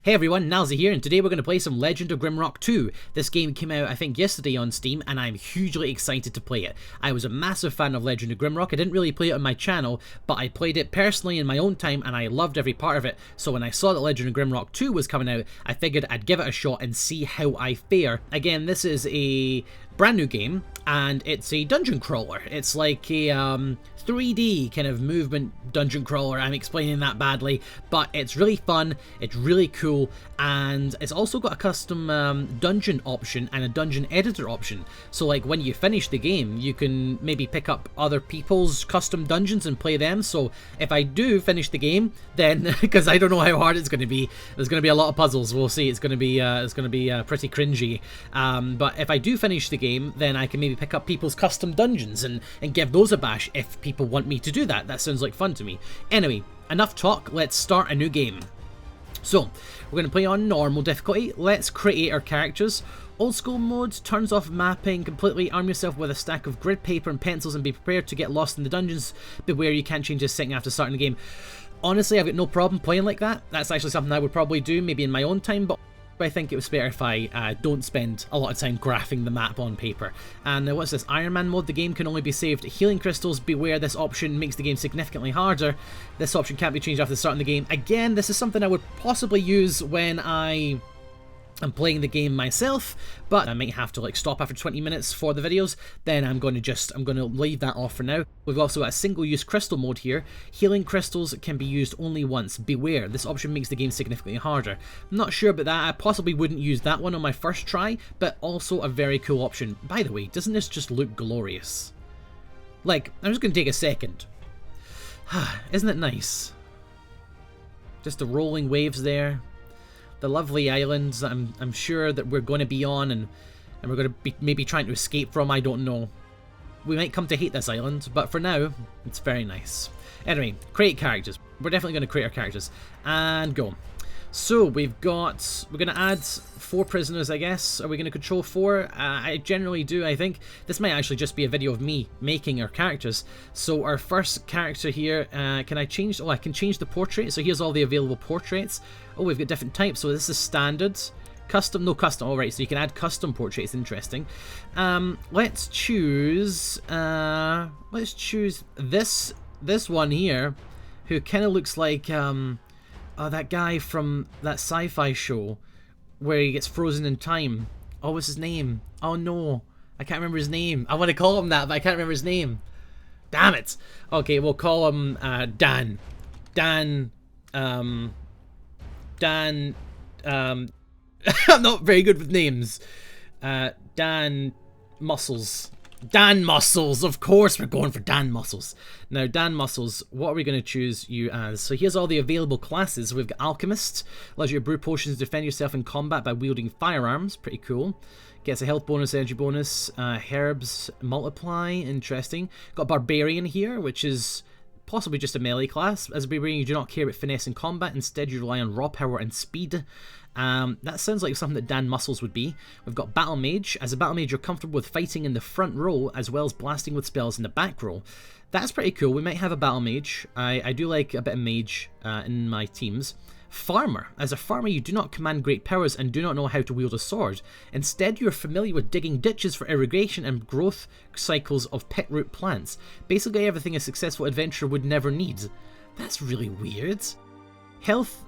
Hey everyone, Nilesy here, and today we're going to play some Legend of Grimrock 2. This game came out, I think, yesterday on Steam, and I'm hugely excited to play it. I was a massive fan of Legend of Grimrock. I didn't really play it on my channel, but I played it personally in my own time, and I loved every part of it. So when I saw that Legend of Grimrock 2 was coming out, I figured I'd give it a shot and see how I fare. Again, this is a brand new game, and it's a dungeon crawler. It's like a 3D kind of movement dungeon crawler. I'm explaining that badly, but it's really fun, it's really cool, and it's also got a custom dungeon option and a dungeon editor option. So like when you finish the game, you can maybe pick up other people's custom dungeons and play them. So if I do finish the game, then because I don't know how hard it's going to be, there's going to be a lot of puzzles. We'll see. It's going to be pretty cringy. But if I do finish the game, then I can maybe pick up people's custom dungeons and give those a bash if people want me to do that. That sounds like fun to me. Anyway, enough talk, let's start a new game. So, we're going to play on normal difficulty. Let's create our characters. Old school mode turns off mapping completely. Arm yourself with a stack of grid paper and pencils and be prepared to get lost in the dungeons. Beware you can't change a setting after starting the game. Honestly, I've got no problem playing like that. That's actually something I would probably do maybe in my own time, but I think it was better if I don't spend a lot of time graphing the map on paper. And what's this? Iron Man mode. The game can only be saved. Healing crystals. Beware, this option makes the game significantly harder. This option can't be changed after starting the game. Again, this is something I would possibly use when I'm playing the game myself, but I might have to like stop after 20 minutes for the videos. Then I'm going to leave that off for now. We've also got a single-use crystal mode here. Healing crystals can be used only once. Beware, this option makes the game significantly harder. I'm not sure about that. I possibly wouldn't use that one on my first try, but also a very cool option. By the way, doesn't this just look glorious? Like, I'm just going to take a second. Isn't it nice? Just the rolling waves there. The lovely islands that I'm sure that we're going to be on and we're going to be maybe trying to escape from. I don't know. We might come to hate this island, but for now, it's very nice. Anyway, create characters. We're definitely going to create our characters. And go. So, we're going to add 4 prisoners, I guess. Are we going to control 4? I generally do, I think. This might actually just be a video of me making our characters. So, our first character here, can I change? Oh, I can change the portrait. So, here's all the available portraits. Oh, we've got different types. So, this is standard. Custom, no custom. Alright, so you can add custom portraits. Interesting. Let's choose this one here, who kind of looks like, oh, that guy from that sci-fi show where he gets frozen in time. Oh, what's his name? Oh no, I can't remember his name. I want to call him that, but I can't remember his name. Damn it. Okay, we'll call him Dan. I'm not very good with names. Dan Muscles. Dan Muscles, of course we're going for Dan Muscles. Now, Dan Muscles, what are we going to choose you as? So here's all the available classes. We've got Alchemist, allows you to brew potions to defend yourself in combat by wielding firearms, pretty cool. Gets a health bonus, energy bonus, herbs multiply, interesting. Got Barbarian here, which is possibly just a melee class. As a Barbarian, you do not care about finesse in combat, instead you rely on raw power and speed. That sounds like something that Dan Muscles would be. We've got Battle Mage. As a Battle Mage, you're comfortable with fighting in the front row as well as blasting with spells in the back row. That's pretty cool. We might have a Battle Mage. I do like a bit of Mage in my teams. Farmer. As a farmer, you do not command great powers and do not know how to wield a sword. Instead, you're familiar with digging ditches for irrigation and growth cycles of pit root plants. Basically everything a successful adventurer would never need. That's really weird. Health.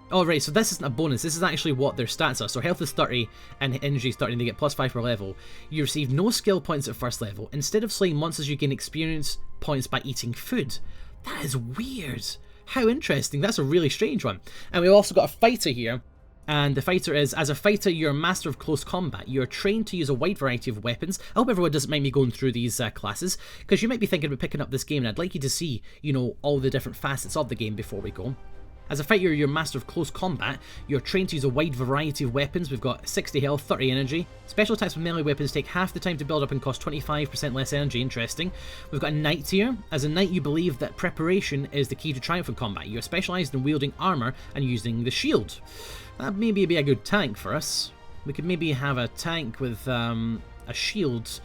Oh, right, so this isn't a bonus. This is actually what their stats are. So health is 30 and energy is 30, and they get +5 per level. You receive no skill points at first level. Instead of slaying monsters, you gain experience points by eating food. That is weird. How interesting. That's a really strange one. And we've also got a fighter here. And the fighter is, as a fighter, you're a master of close combat. You're trained to use a wide variety of weapons. I hope everyone doesn't mind me going through these classes, because you might be thinking about picking up this game, and I'd like you to see, you know, all the different facets of the game before we go. As a fighter, you're a master of close combat. You're trained to use a wide variety of weapons. We've got 60 health, 30 energy. Special attacks with melee weapons take half the time to build up and cost 25% less energy. Interesting. We've got a knight here. As a knight, you believe that preparation is the key to triumph in combat. You're specialised in wielding armour and using the shield. That may be a good tank for us. We could maybe have a tank with a shield.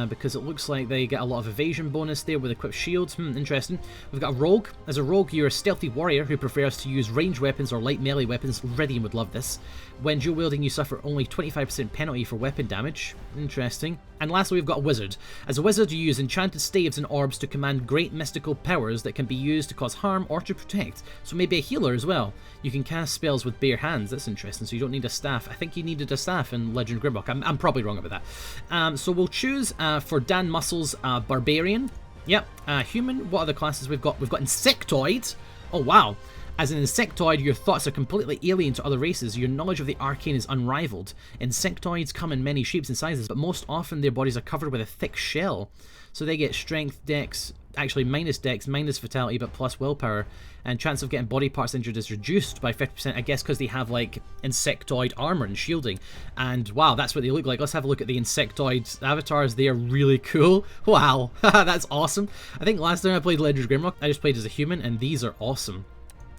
because it looks like they get a lot of evasion bonus there with equipped shields. Interesting. We've got a rogue. As a rogue, you're a stealthy warrior who prefers to use ranged weapons or light melee weapons. Redian would love this. When dual wielding, you suffer only 25% penalty for weapon damage. Interesting. And lastly, we've got a wizard. As a wizard, you use enchanted staves and orbs to command great mystical powers that can be used to cause harm or to protect. So maybe a healer as well. You can cast spells with bare hands. That's interesting. So you don't need a staff. I think you needed a staff in Legend of Grimrock. I'm probably wrong about that. So we'll choose for Dan Muscles Barbarian. Yep. Human. What other classes we've got? We've got Insectoid. Oh wow. As an insectoid, your thoughts are completely alien to other races. Your knowledge of the arcane is unrivaled. Insectoids come in many shapes and sizes, but most often their bodies are covered with a thick shell. So they get strength, dex, actually minus dex, minus vitality, but plus willpower. And chance of getting body parts injured is reduced by 50%, I guess because they have like insectoid armor and shielding. And wow, that's what they look like. Let's have a look at the insectoid avatars. They are really cool. Wow, that's awesome. I think last time I played Legend of Grimrock, I just played as a human, and these are awesome.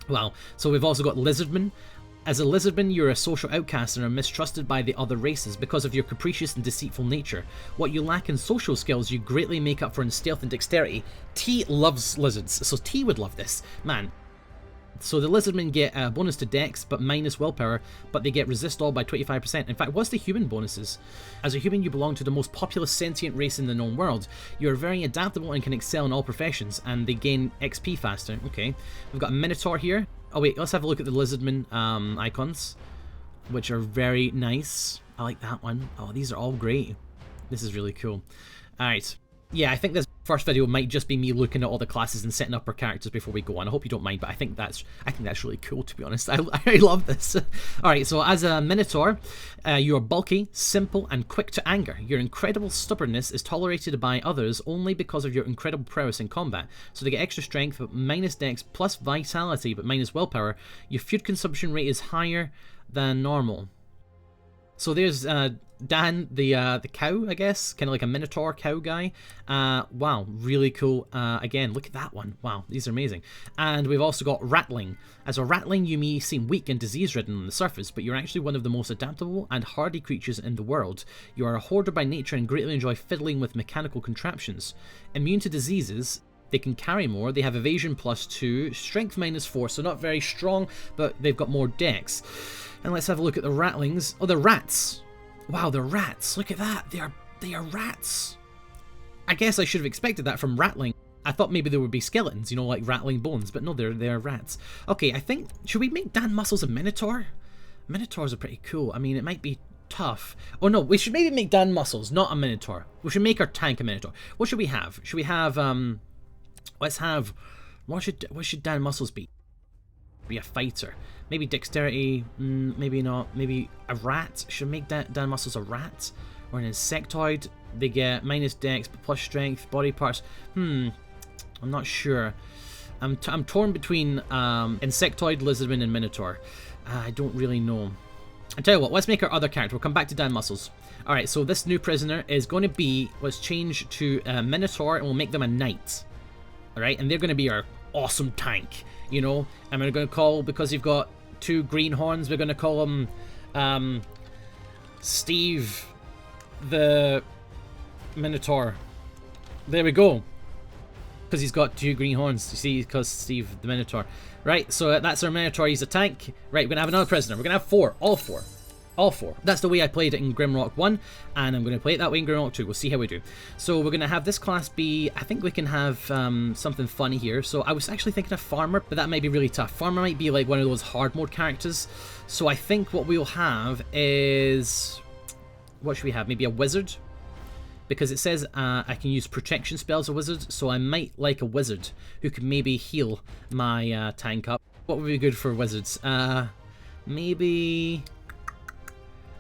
Wow, so we've also got Lizardman. As a Lizardman, you're a social outcast and are mistrusted by the other races because of your capricious and deceitful nature. What you lack in social skills, you greatly make up for in stealth and dexterity. T loves lizards, so T would love this. Man. So the Lizardmen get a bonus to dex, but minus willpower, but they get resist all by 25%. In fact, what's the human bonuses? As a human, you belong to the most populous sentient race in the known world. You're very adaptable and can excel in all professions, and they gain XP faster. Okay. We've got a Minotaur here. Oh wait, let's have a look at the Lizardman icons, which are very nice. I like that one. Oh, these are all great. This is really cool. Alright. Yeah, I think this first video might just be me looking at all the classes and setting up our characters before we go on. I hope you don't mind, but I think that's really cool, to be honest. I love this. Alright, so as a Minotaur, you are bulky, simple, and quick to anger. Your incredible stubbornness is tolerated by others only because of your incredible prowess in combat. So they get extra strength, but minus dex, plus vitality, but minus willpower. Your food consumption rate is higher than normal. So there's Dan, the cow, I guess, kind of like a Minotaur cow guy. Wow, really cool. Again, look at that one. Wow, these are amazing. And we've also got Ratling. As a Ratling, you may seem weak and disease-ridden on the surface, but you're actually one of the most adaptable and hardy creatures in the world. You are a hoarder by nature and greatly enjoy fiddling with mechanical contraptions. Immune to diseases, they can carry more. They have evasion +2, strength -4, so not very strong, but they've got more dex. And let's have a look at the Ratlings. Oh, they're rats. Wow, they're rats. Look at that. They are rats. I guess I should have expected that from Ratling. I thought maybe there would be skeletons, you know, like rattling bones, but no, they're rats. Okay, I think, should we make Dan Muscles a Minotaur? Minotaurs are pretty cool. I mean, it might be tough. Oh no, we should maybe make Dan Muscles, not a Minotaur. We should make our tank a Minotaur. What should we have? Should we have, let's have, what should Dan Muscles be? Be a fighter. Maybe dexterity, maybe not. Maybe a rat. Should make Dan Muscles a rat? Or an insectoid. They get minus dex, but plus strength, body parts. I'm not sure. I'm torn between insectoid, lizardman, and minotaur. I don't really know. I tell you what, let's make our other character. We'll come back to Dan Muscles. Alright, so this new prisoner is going to be, let's change to Minotaur, and we'll make them a knight. Alright, and they're going to be our awesome tank. You know, and we're going to call, because you've got 2 green horns, we're going to call him Steve the Minotaur. There we go. Because he's got 2 green horns, you see, because Steve the Minotaur. Right, so that's our Minotaur, he's a tank. Right, we're going to have another prisoner. We're going to have 4, all 4. All 4. That's the way I played it in Grimrock 1, and I'm going to play it that way in Grimrock 2. We'll see how we do. So we're going to have this class be, I think we can have something funny here. So I was actually thinking of Farmer, but that might be really tough. Farmer might be like one of those hard mode characters. So I think what we'll have is, what should we have? Maybe a wizard? Because it says I can use protection spells as a wizard, so I might like a wizard who could maybe heal my tank up. What would be good for wizards? Maybe...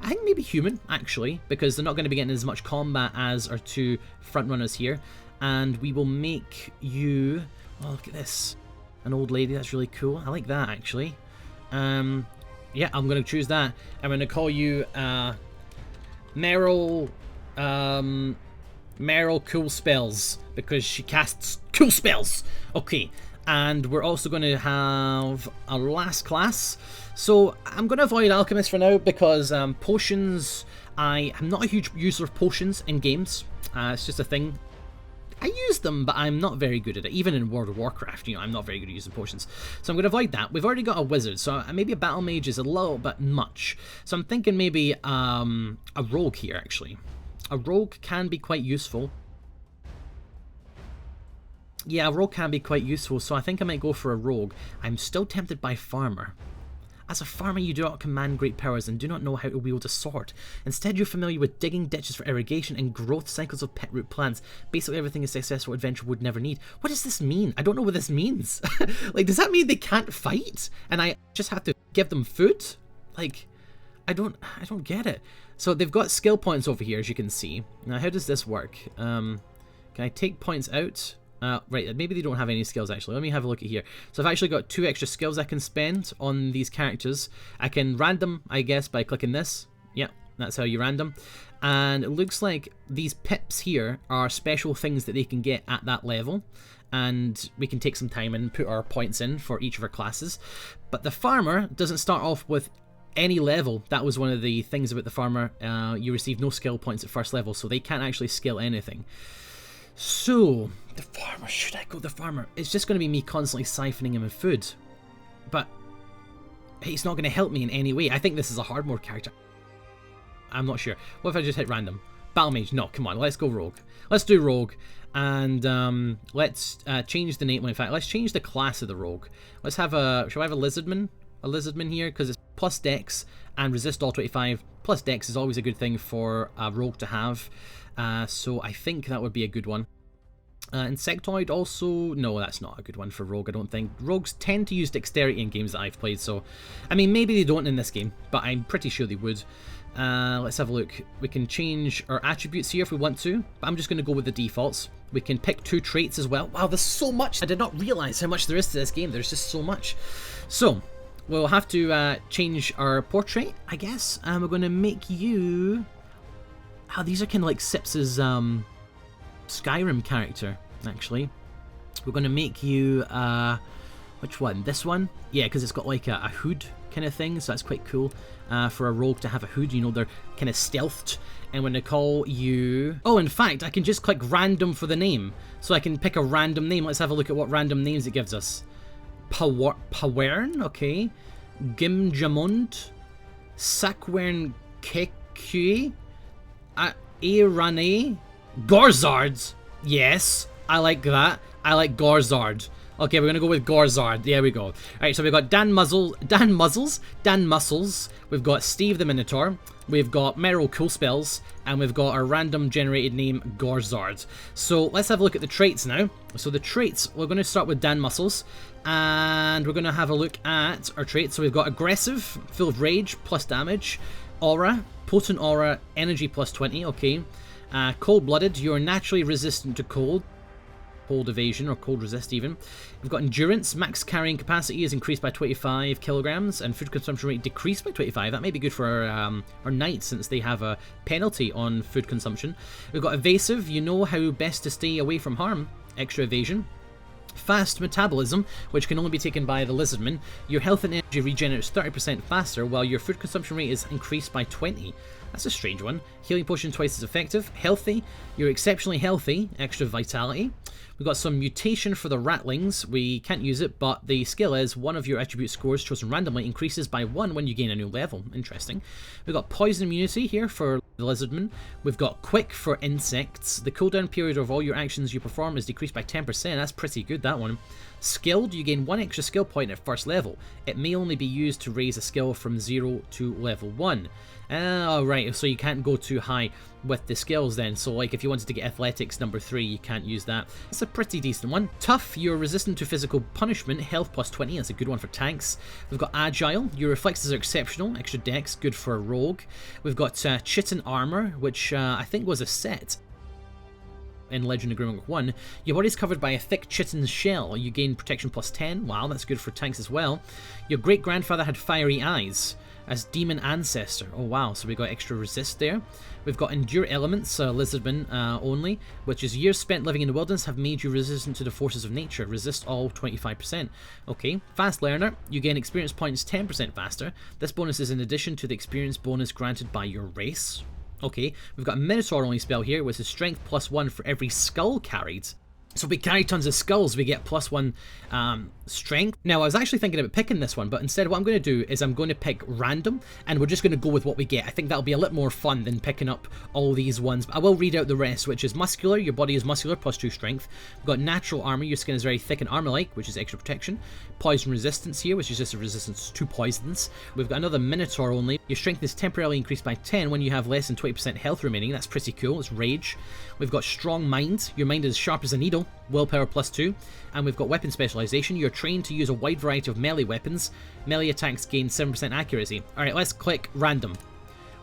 I think maybe human, actually, because they're not going to be getting as much combat as our 2 front runners here. And we will make you... Oh, look at this. An old lady, that's really cool. I like that, actually. Yeah, I'm going to choose that. I'm going to call you Meryl... Meryl Cool Spells, because she casts cool spells. Okay, and we're also going to have a last class. So I'm going to avoid Alchemist for now, because potions I am not a huge user of potions in games. It's just a thing. I use them, but I'm not very good at it. Even in World of Warcraft, you know, I'm not very good at using potions. So I'm going to avoid that. We've already got a wizard, so maybe a battle mage is a little bit much. So I'm thinking maybe a rogue here, actually. A rogue can be quite useful. Yeah, a rogue can be quite useful, so I think I might go for a rogue. I'm still tempted by farmer. As a farmer, you do not command great powers and do not know how to wield a sword. Instead, you're familiar with digging ditches for irrigation and growth cycles of pet root plants. Basically everything a successful adventurer would never need. What does this mean? I don't know what this means. Like, does that mean they can't fight? And I just have to give them food? Like, I don't get it. So they've got skill points over here, as you can see. Now, how does this work? Can I take points out? Right, maybe they don't have any skills actually. Let me have a look at here. So I've actually got 2 extra skills I can spend on these characters. I can random, I guess, by clicking this. Yep, that's how you random. And it looks like these pips here are special things that they can get at that level. And we can take some time and put our points in for each of our classes. But the farmer doesn't start off with any level. That was one of the things about the farmer. You receive no skill points at first level, so they can't actually skill anything. So, the farmer, should I go the farmer? It's just going to be me constantly siphoning him of food. But it's not going to help me in any way. I think this is a hard mode character. I'm not sure. What if I just hit random? Battle mage, no, come on, let's go rogue. Let's do rogue. And let's change the name. Well, in fact, let's change the class of the rogue. Let's have a, shall I have a lizardman? A lizardman here, because it's plus dex and resist all 25. Plus dex is always a good thing for a rogue to have. So I think that would be a good one. Insectoid also, no, that's not a good one for rogue, I don't think. Rogues tend to use dexterity in games that I've played, so I mean, maybe they don't in this game, but I'm pretty sure they would. Let's have a look. We can change our attributes here if we want to, but I'm just going to go with the defaults. We can pick 2 traits as well. Wow, there's so much. I did not realize how much there is to this game. There's just so much. So we'll have to change our portrait, I guess, and we're going to make you... Oh, these are kind of like Sips's Skyrim character, actually. We're going to make you, which one? This one? Yeah, because it's got like a hood kind of thing, so that's quite cool for a rogue to have a hood. You know, they're kind of stealthed. And when they call you... Oh, in fact, I can just click random for the name. So I can pick a random name. Let's have a look at what random names it gives us. Pawern, okay. Gimjamund. Sakwern Kekue. Irane. Gorzard. Yes, I like that. I like Gorzard. Okay, we're gonna go with Gorzard. There we go. Alright, so we've got Dan Muscles. We've got Steve the Minotaur. We've got Meryl Cool Spells. And we've got our random generated name, Gorzard. So let's have a look at the traits now. So the traits, we're going to start with Dan Muscles. And we're going to have a look at our traits. So we've got Aggressive, Full of Rage, plus damage. Aura, Potent Aura, Energy plus 20, okay. Cold-Blooded, you're naturally resistant to cold. Cold evasion, or cold resist even. We've got endurance, max carrying capacity is increased by 25 kilograms, and food consumption rate decreased by 25. That may be good for our knights, since they have a penalty on food consumption. We've got evasive, you know how best to stay away from harm. Extra evasion. Fast metabolism, which can only be taken by the lizardman. Your health and energy regenerates 30% faster, while your food consumption rate is increased by 20. That's a strange one. Healing potion twice as effective. Healthy, you're exceptionally healthy. Extra vitality. We've got some mutation for the ratlings. We can't use it, but the skill is one of your attribute scores chosen randomly increases by 1 when you gain a new level. Interesting. We've got poison immunity here for the lizardman. We've got quick for insects. The cooldown period of all your actions you perform is decreased by 10%. That's pretty good, that one. Skilled, you gain 1 extra skill point at first level. It may only be used to raise a skill from 0 to level 1. Oh, right, so you can't go too high with the skills then. So, like, if you wanted to get Athletics number 3, you can't use that. It's a pretty decent one. Tough, you're resistant to physical punishment. Health plus 20, that's a good one for tanks. We've got Agile, your reflexes are exceptional. Extra dex, good for a rogue. We've got Chitin Armor, which I think was a set in Legend of Grimrock 1. Your body's covered by a thick chitin shell. You gain protection plus 10. Wow, that's good for tanks as well. Your great-grandfather had fiery eyes as demon ancestor. Oh wow, so we got extra resist there. We've got endure elements, lizardman only, which is years spent living in the wilderness have made you resistant to the forces of nature. Resist all 25%. Okay, fast learner, you gain experience points 10% faster. This bonus is in addition to the experience bonus granted by your race. Okay, we've got a Minotaur only spell here, which is strength +1 for every skull carried. So if we carry tons of skulls, we get +1 strength. Now, I was actually thinking about picking this one, but instead what I'm going to do is I'm going to pick random, and we're just going to go with what we get. I think that'll be a little more fun than picking up all these ones. But I will read out the rest, which is muscular, your body is muscular, +2 strength. We've got natural armor, your skin is very thick and armor-like, which is extra protection. Poison resistance here, which is just a resistance to poisons. We've got another Minotaur only. Your strength is temporarily increased by 10 when you have less than 20% health remaining. That's pretty cool. It's rage. We've got strong mind. Your mind is sharp as a needle. Willpower +2. And we've got weapon specialization. You're trained to use a wide variety of melee weapons. Melee attacks gain 7% accuracy. Alright, let's click random.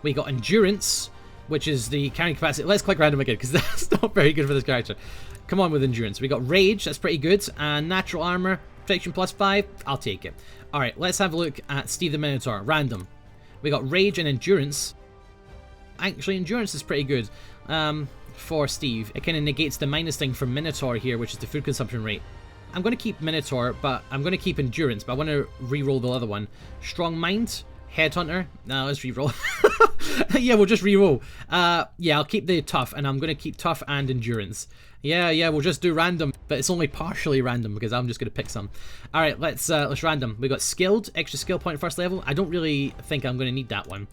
We got endurance, which is the carrying capacity. Let's click random again, because that's not very good for this character. Come on with endurance. We got rage, that's pretty good. And natural armor, protection +5. I'll take it. Alright, let's have a look at Steve the Minotaur. Random. We got rage and endurance. Actually, endurance is pretty good. For Steve. It kind of negates the minus thing from Minotaur here, which is the food consumption rate. I'm going to keep Minotaur, but I'm going to keep Endurance, but I want to re-roll the other one. Strong Mind, Headhunter. No, let's re-roll. Yeah, we'll just re-roll. Yeah, I'll keep the Tough, and I'm going to keep Tough and Endurance. Yeah, we'll just do random, but it's only partially random because I'm just going to pick some. Alright, let's random. We got Skilled, extra skill point first level. I don't really think I'm going to need that one.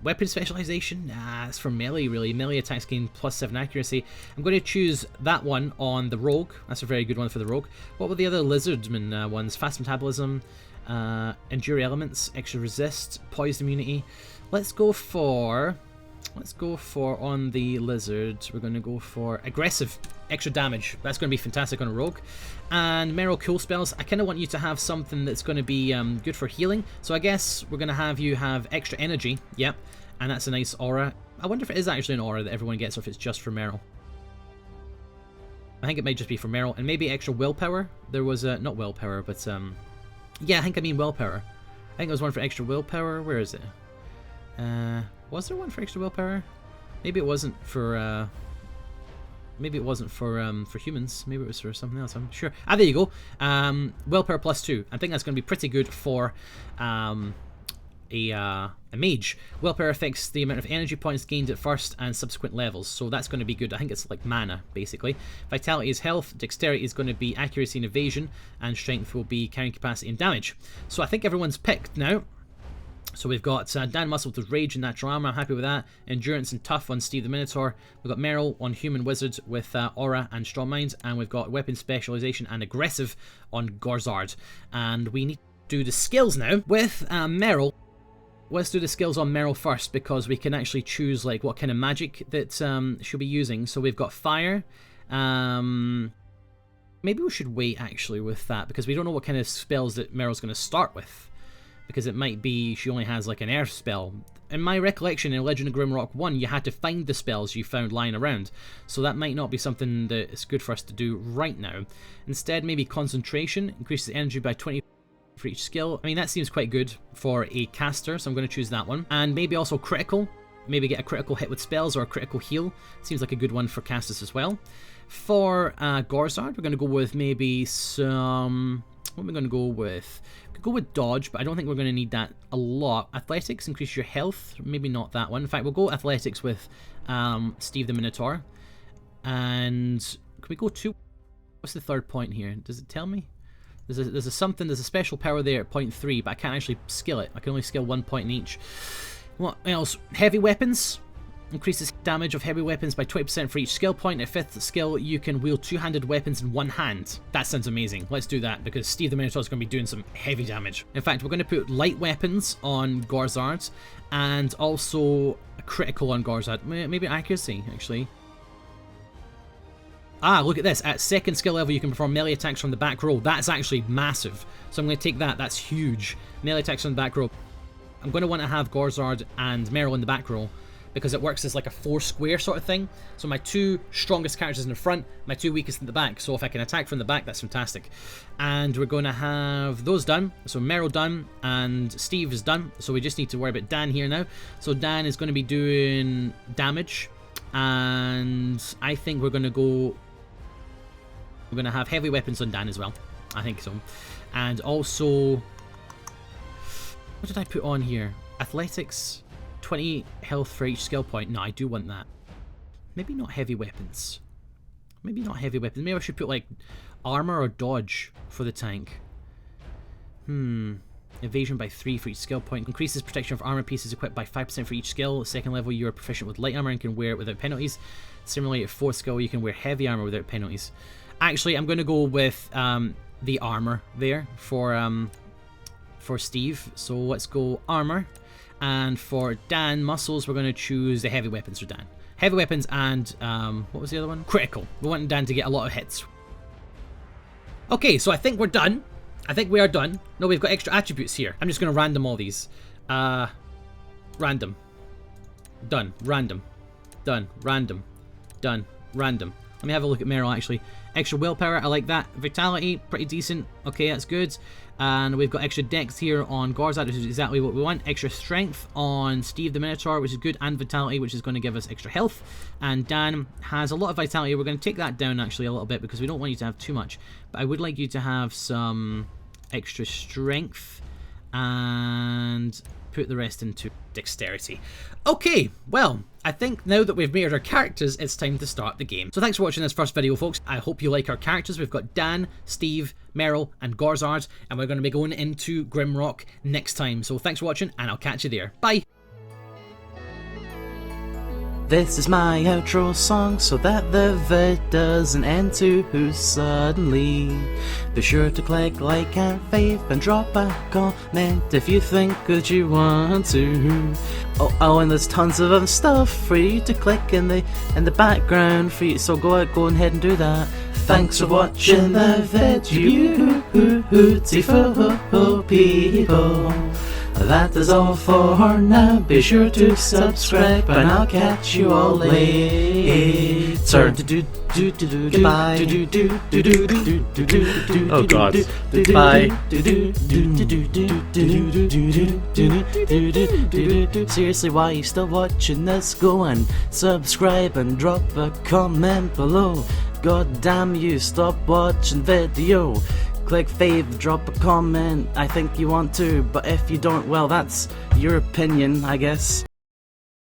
Weapon specialization, it's for melee really. Melee attacks gain +7 accuracy. I'm going to choose that one on the rogue. That's a very good one for the rogue. What were the other lizardman ones? Fast metabolism, endure elements, extra resist, poison immunity. Let's go for on the lizard. We're going to go for aggressive, extra damage. That's going to be fantastic on a rogue. And Merrill cool spells. I kind of want you to have something that's going to be good for healing. So I guess we're going to have you have extra energy. Yep. And that's a nice aura. I wonder if it is actually an aura that everyone gets or if it's just for Merrill. I think it might just be for Merrill. And maybe extra willpower. There was a, not willpower, but yeah, I mean willpower. I think there was one for extra willpower. Where is it? Was there one for extra willpower? Maybe it wasn't for for humans. Maybe it was for something else. I'm sure. Ah, there you go. Willpower +2. I think that's going to be pretty good for a mage. Willpower affects the amount of energy points gained at first and subsequent levels, so that's going to be good. I think it's like mana, basically. Vitality is health, dexterity is going to be accuracy and evasion, and strength will be carrying capacity and damage. So I think everyone's picked now. So we've got Dan Muscle with Rage and Natural Armor, I'm happy with that. Endurance and Tough on Steve the Minotaur. We've got Merrill on Human Wizard with Aura and Strong Mind. And we've got Weapon Specialization and Aggressive on Gorzard. And we need to do the skills now. With Merrill, let's do the skills on Merrill first, because we can actually choose like what kind of magic that she'll be using. So we've got Fire. Maybe we should wait actually with that, because we don't know what kind of spells that Merrill's going to start with. Because it might be she only has like an earth spell. In my recollection, in Legend of Grimrock 1, you had to find the spells you found lying around. So that might not be something that is good for us to do right now. Instead, maybe concentration, increases energy by 20 for each skill. I mean, that seems quite good for a caster, so I'm going to choose that one. And maybe also critical. Maybe get a critical hit with spells or a critical heal. Seems like a good one for casters as well. For Gorzard, we're going to go with maybe some... What am I going to go with? We could go with dodge, but I don't think we're going to need that a lot. Athletics, increase your health. Maybe not that one. In fact, we'll go athletics with Steve the Minotaur. And can we go to... What's the third point here? Does it tell me? There's a special power there at point 3, but I can't actually skill it. I can only skill 1 point in each. What else? Heavy weapons. Increases damage of heavy weapons by 20% for each skill point. At 5th skill, you can wield 2-handed weapons in one hand. That sounds amazing. Let's do that, because Steve the Minotaur is going to be doing some heavy damage. In fact, we're going to put light weapons on Gorzard, and also a critical on Gorzard. Maybe accuracy, actually. Ah, look at this. At 2nd skill level, you can perform melee attacks from the back row. That's actually massive. So I'm going to take that. That's huge. Melee attacks from the back row. I'm going to want to have Gorzard and Merrill in the back row, because it works as like a 4 square sort of thing. So my 2 strongest characters in the front, my 2 weakest in the back. So if I can attack from the back, that's fantastic. And we're going to have those done. So Merrill done and Steve is done. So we just need to worry about Dan here now. So Dan is going to be doing damage. And I think we're going to go... We're going to have heavy weapons on Dan as well. I think so. And also... What did I put on here? Athletics... 20 health for each skill point. No, I do want that. Maybe not heavy weapons. Maybe not heavy weapons. Maybe I should put like armor or dodge for the tank. Evasion by 3 for each skill point. Increases protection of armor pieces equipped by 5% for each skill. Second level, you are proficient with light armor and can wear it without penalties. Similarly, at 4th skill, you can wear heavy armor without penalties. Actually, I'm going to go with the armor there for Steve. So let's go armor. And for Dan, muscles, we're going to choose the heavy weapons for Dan. Heavy weapons and, what was the other one? Critical. We want Dan to get a lot of hits. Okay, so I think we're done. I think we are done. No, we've got extra attributes here. I'm just going to random all these. Random. Done. Random. Done. Random. Done. Random. Let me have a look at Meryl, actually. Extra willpower, I like that. Vitality, pretty decent. Okay, that's good. And we've got extra dex here on Gorzad, which is exactly what we want. Extra strength on Steve the Minotaur, which is good. And vitality, which is going to give us extra health. And Dan has a lot of vitality. We're going to take that down, actually, a little bit, because we don't want you to have too much. But I would like you to have some extra strength. And put the rest into dexterity. Okay, well, I think now that we've made our characters, it's time to start the game. So thanks for watching this first video, folks. I hope you like our characters. We've got Dan, Steve, Meryl, and Gorzard, and we're going to be going into Grimrock next time. So thanks for watching, and I'll catch you there. Bye! This is my outro song so that the vid doesn't end too suddenly. Be sure to click like and fave and drop a comment if you think that you want to. Oh, and there's tons of other stuff for you to click in the background for you, so go ahead and do that. Thanks for watching the vid, you beautiful people. That is all for now. Be sure to subscribe, and I'll catch you all later. Goodbye. Oh God. Bye. Seriously, why are you still watching this? Go and subscribe and drop a comment below. God damn you, stop watching video. Click fave, drop a comment, I think you want to, but if you don't, well, that's your opinion, I guess.